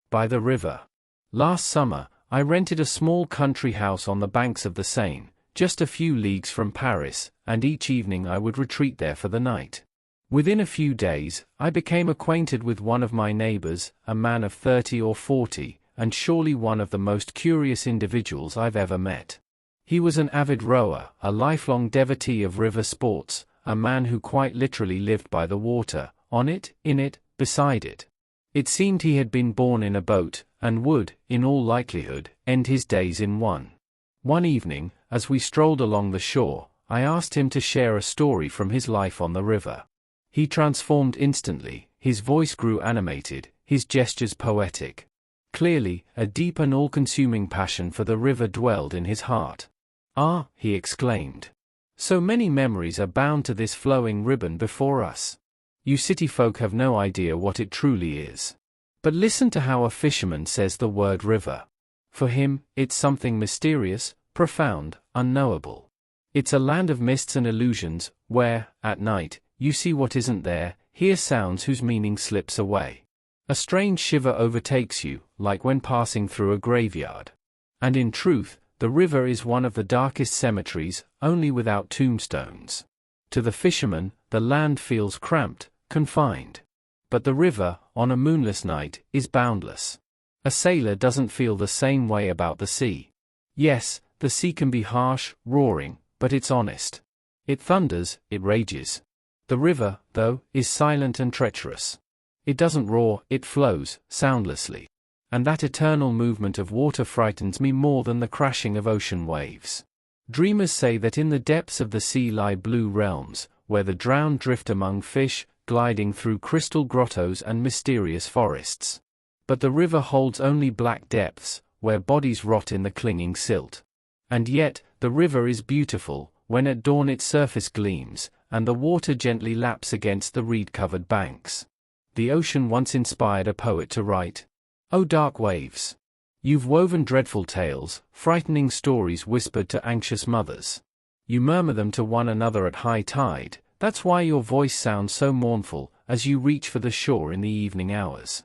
by the river. Last summer, I rented a small country house on the banks of the Seine, just a few leagues from Paris, and each evening I would retreat there for the night. Within a few days, I became acquainted with one of my neighbors, a man of 30 or 40, and surely one of the most curious individuals I've ever met. He was an avid rower, a lifelong devotee of river sports, a man who quite literally lived by the water, on it, in it, beside it. It seemed he had been born in a boat, and would, in all likelihood, end his days in one. One evening, as we strolled along the shore, I asked him to share a story from his life on the river. He transformed instantly, his voice grew animated, his gestures poetic. Clearly, a deep and all-consuming passion for the river dwelled in his heart. "Ah," he exclaimed. "So many memories are bound to this flowing ribbon before us. You city folk have no idea what it truly is. But listen to how a fisherman says the word river. For him, it's something mysterious, profound, unknowable. It's a land of mists and illusions, where, at night, you see what isn't there, hear sounds whose meaning slips away. A strange shiver overtakes you, like when passing through a graveyard. And in truth, the river is one of the darkest cemeteries, only without tombstones. To the fisherman, the land feels cramped, confined. But the river, on a moonless night, is boundless. A sailor doesn't feel the same way about the sea. Yes, the sea can be harsh, roaring, but it's honest. It thunders, it rages. The river, though, is silent and treacherous. It doesn't roar, it flows, soundlessly. And that eternal movement of water frightens me more than the crashing of ocean waves. Dreamers say that in the depths of the sea lie blue realms, where the drowned drift among fish, gliding through crystal grottos and mysterious forests. But the river holds only black depths, where bodies rot in the clinging silt. And yet, the river is beautiful, when at dawn its surface gleams, and the water gently laps against the reed-covered banks. The ocean once inspired a poet to write, "O dark waves! You've woven dreadful tales, frightening stories whispered to anxious mothers. You murmur them to one another at high tide, that's why your voice sounds so mournful, as you reach for the shore in the evening hours."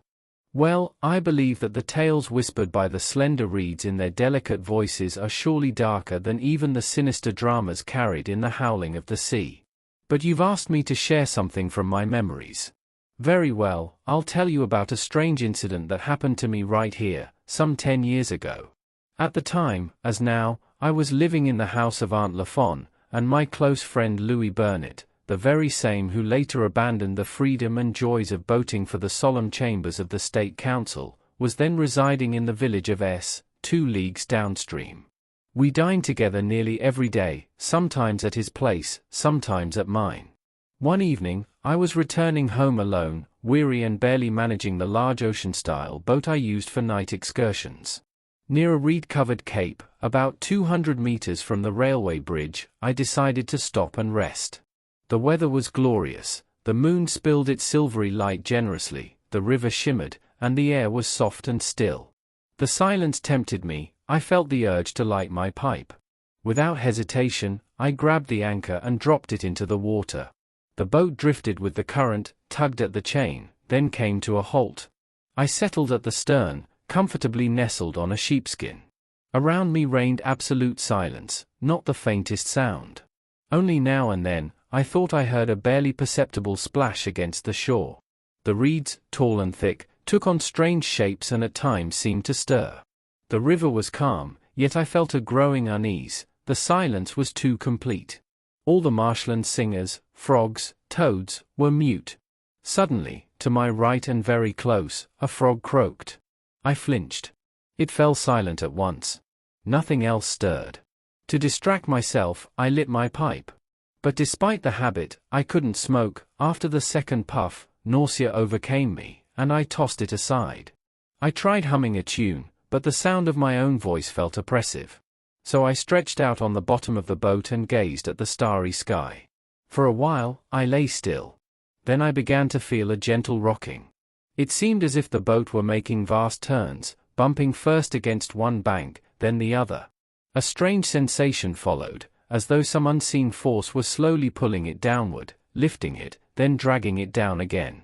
Well, I believe that the tales whispered by the slender reeds in their delicate voices are surely darker than even the sinister dramas carried in the howling of the sea. But you've asked me to share something from my memories. Very well, I'll tell you about a strange incident that happened to me right here, some 10 years ago. At the time, as now, I was living in the house of Aunt Lafon, and my close friend Louis Burnett, the very same who later abandoned the freedom and joys of boating for the solemn chambers of the State Council, was then residing in the village of S, 2 leagues downstream. We dined together nearly every day, sometimes at his place, sometimes at mine. One evening, I was returning home alone, weary and barely managing the large ocean-style boat I used for night excursions. Near a reed-covered cape, about 200 meters from the railway bridge, I decided to stop and rest. The weather was glorious, the moon spilled its silvery light generously, the river shimmered, and the air was soft and still. The silence tempted me, I felt the urge to light my pipe. Without hesitation, I grabbed the anchor and dropped it into the water. The boat drifted with the current, tugged at the chain, then came to a halt. I settled at the stern, comfortably nestled on a sheepskin. Around me reigned absolute silence, not the faintest sound. Only now and then, I thought I heard a barely perceptible splash against the shore. The reeds, tall and thick, took on strange shapes and at times seemed to stir. The river was calm, yet I felt a growing unease, the silence was too complete. All the marshland singers, frogs, toads, were mute. Suddenly, to my right and very close, a frog croaked. I flinched. It fell silent at once. Nothing else stirred. To distract myself, I lit my pipe. But despite the habit, I couldn't smoke. After the second puff, nausea overcame me, and I tossed it aside. I tried humming a tune, but the sound of my own voice felt oppressive. So I stretched out on the bottom of the boat and gazed at the starry sky. For a while, I lay still. Then I began to feel a gentle rocking. It seemed as if the boat were making vast turns, bumping first against one bank, then the other. A strange sensation followed, as though some unseen force was slowly pulling it downward, lifting it, then dragging it down again.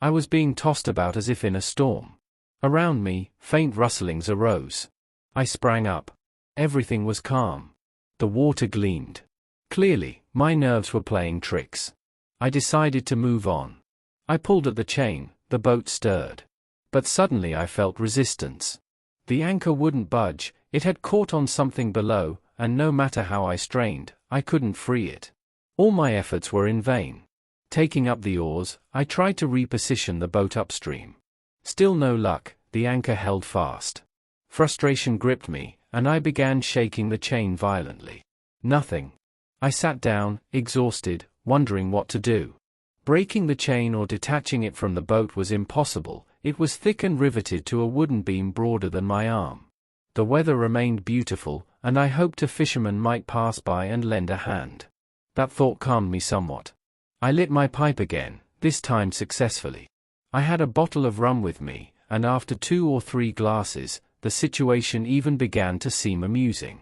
I was being tossed about as if in a storm. Around me, faint rustlings arose. I sprang up. Everything was calm. The water gleamed. Clearly, my nerves were playing tricks. I decided to move on. I pulled at the chain, the boat stirred. But suddenly I felt resistance. The anchor wouldn't budge, it had caught on something below, and no matter how I strained, I couldn't free it. All my efforts were in vain. Taking up the oars, I tried to reposition the boat upstream. Still no luck, the anchor held fast. Frustration gripped me, and I began shaking the chain violently. Nothing. I sat down, exhausted, wondering what to do. Breaking the chain or detaching it from the boat was impossible, it was thick and riveted to a wooden beam broader than my arm. The weather remained beautiful, and I hoped a fisherman might pass by and lend a hand. That thought calmed me somewhat. I lit my pipe again, this time successfully. I had a bottle of rum with me, and after 2 or 3 glasses, the situation even began to seem amusing.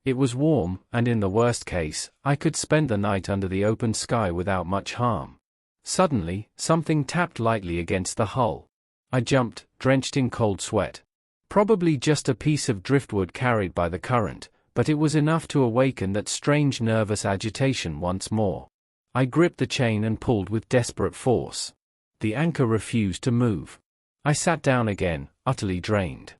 It was warm, and in the worst case, I could spend the night under the open sky without much harm. Suddenly, something tapped lightly against the hull. I jumped, drenched in cold sweat. Probably just a piece of driftwood carried by the current, but it was enough to awaken that strange nervous agitation once more. I gripped the chain and pulled with desperate force. The anchor refused to move. I sat down again, utterly drained.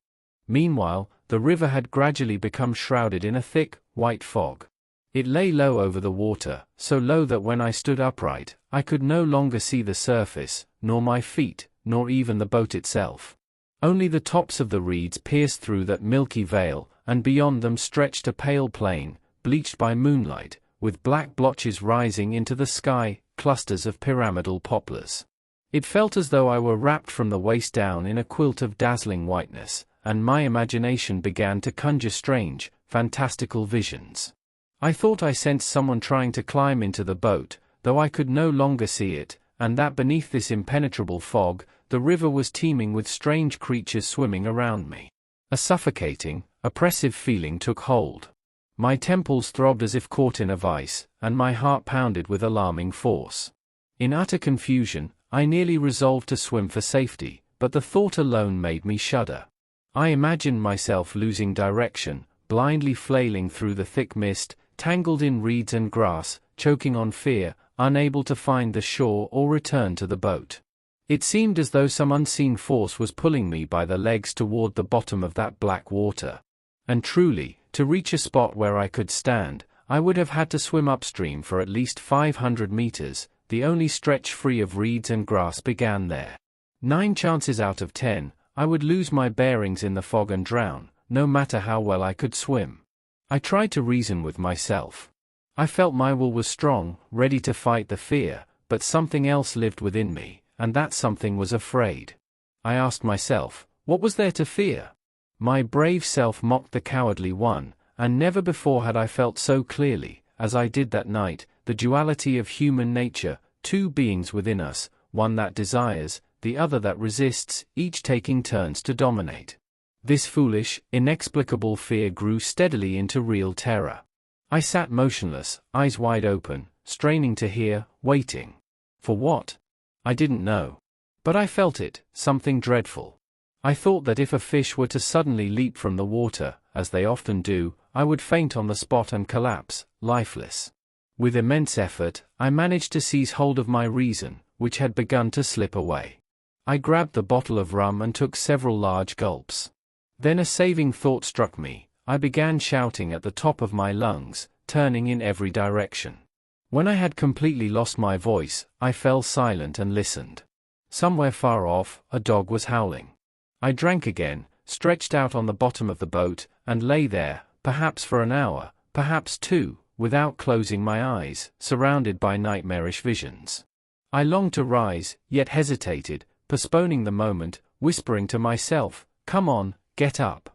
Meanwhile, the river had gradually become shrouded in a thick, white fog. It lay low over the water, so low that when I stood upright, I could no longer see the surface, nor my feet, nor even the boat itself. Only the tops of the reeds pierced through that milky veil, and beyond them stretched a pale plain, bleached by moonlight, with black blotches rising into the sky, clusters of pyramidal poplars. It felt as though I were wrapped from the waist down in a quilt of dazzling whiteness, and my imagination began to conjure strange, fantastical visions. I thought I sensed someone trying to climb into the boat, though I could no longer see it, and that beneath this impenetrable fog, the river was teeming with strange creatures swimming around me. A suffocating, oppressive feeling took hold. My temples throbbed as if caught in a vice, and my heart pounded with alarming force. In utter confusion, I nearly resolved to swim for safety, but the thought alone made me shudder. I imagined myself losing direction, blindly flailing through the thick mist, tangled in reeds and grass, choking on fear, unable to find the shore or return to the boat. It seemed as though some unseen force was pulling me by the legs toward the bottom of that black water. And truly, to reach a spot where I could stand, I would have had to swim upstream for at least 500 meters, the only stretch free of reeds and grass began there. 9 chances out of 10, I would lose my bearings in the fog and drown, no matter how well I could swim. I tried to reason with myself. I felt my will was strong, ready to fight the fear, but something else lived within me, and that something was afraid. I asked myself, what was there to fear? My brave self mocked the cowardly one, and never before had I felt so clearly, as I did that night, the duality of human nature, 2 beings within us, one that desires, the other that resists, each taking turns to dominate. This foolish, inexplicable fear grew steadily into real terror. I sat motionless, eyes wide open, straining to hear, waiting. For what? I didn't know. But I felt it, something dreadful. I thought that if a fish were to suddenly leap from the water, as they often do, I would faint on the spot and collapse, lifeless. With immense effort, I managed to seize hold of my reason, which had begun to slip away. I grabbed the bottle of rum and took several large gulps. Then a saving thought struck me. I began shouting at the top of my lungs, turning in every direction. When I had completely lost my voice, I fell silent and listened. Somewhere far off, a dog was howling. I drank again, stretched out on the bottom of the boat, and lay there, perhaps for an hour, perhaps 2, without closing my eyes, surrounded by nightmarish visions. I longed to rise, yet hesitated, postponing the moment, whispering to myself, "Come on, get up."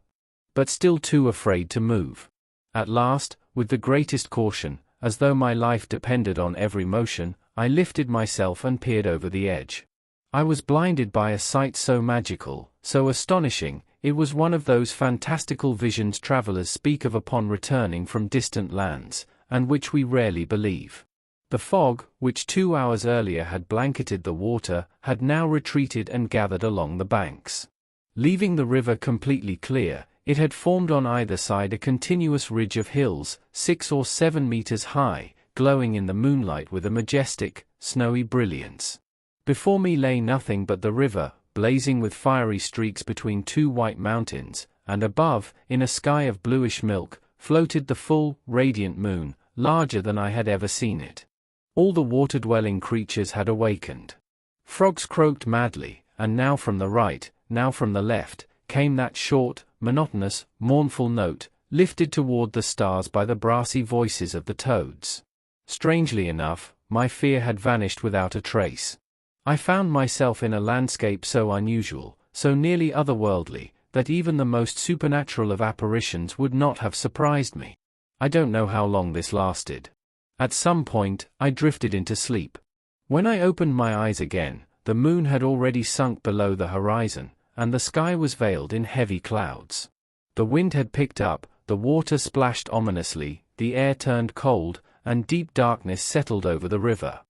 But still too afraid to move. At last, with the greatest caution, as though my life depended on every motion, I lifted myself and peered over the edge. I was blinded by a sight so magical, so astonishing, it was one of those fantastical visions travelers speak of upon returning from distant lands, and which we rarely believe. The fog, which 2 hours earlier had blanketed the water, had now retreated and gathered along the banks. Leaving the river completely clear, it had formed on either side a continuous ridge of hills, 6 or 7 meters high, glowing in the moonlight with a majestic, snowy brilliance. Before me lay nothing but the river, blazing with fiery streaks between two white mountains, and above, in a sky of bluish milk, floated the full, radiant moon, larger than I had ever seen it. All the water-dwelling creatures had awakened. Frogs croaked madly, and now from the right, now from the left, came that short, monotonous, mournful note, lifted toward the stars by the brassy voices of the toads. Strangely enough, my fear had vanished without a trace. I found myself in a landscape so unusual, so nearly otherworldly, that even the most supernatural of apparitions would not have surprised me. I don't know how long this lasted. At some point, I drifted into sleep. When I opened my eyes again, the moon had already sunk below the horizon, and the sky was veiled in heavy clouds. The wind had picked up, the water splashed ominously, the air turned cold, and deep darkness settled over the river.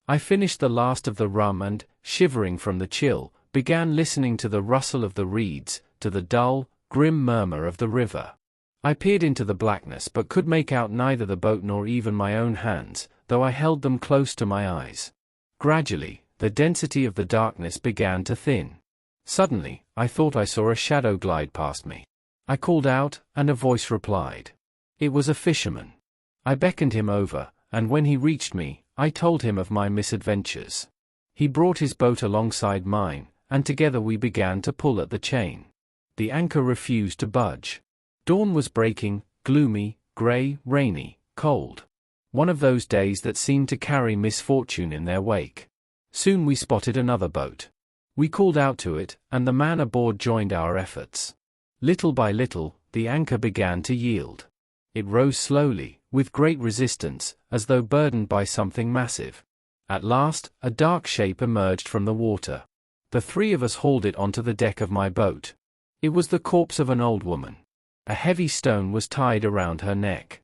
I finished the last of the rum and, shivering from the chill, began listening to the rustle of the reeds, to the dull, grim murmur of the river. I peered into the blackness but could make out neither the boat nor even my own hands, though I held them close to my eyes. Gradually, the density of the darkness began to thin. Suddenly, I thought I saw a shadow glide past me. I called out, and a voice replied. It was a fisherman. I beckoned him over, and when he reached me, I told him of my misadventures. He brought his boat alongside mine, and together we began to pull at the chain. The anchor refused to budge. Dawn was breaking, gloomy, grey, rainy, cold. One of those days that seemed to carry misfortune in their wake. Soon we spotted another boat. We called out to it, and the man aboard joined our efforts. Little by little, the anchor began to yield. It rose slowly, with great resistance, as though burdened by something massive. At last, a dark shape emerged from the water. The three of us hauled it onto the deck of my boat. It was the corpse of an old woman. A heavy stone was tied around her neck.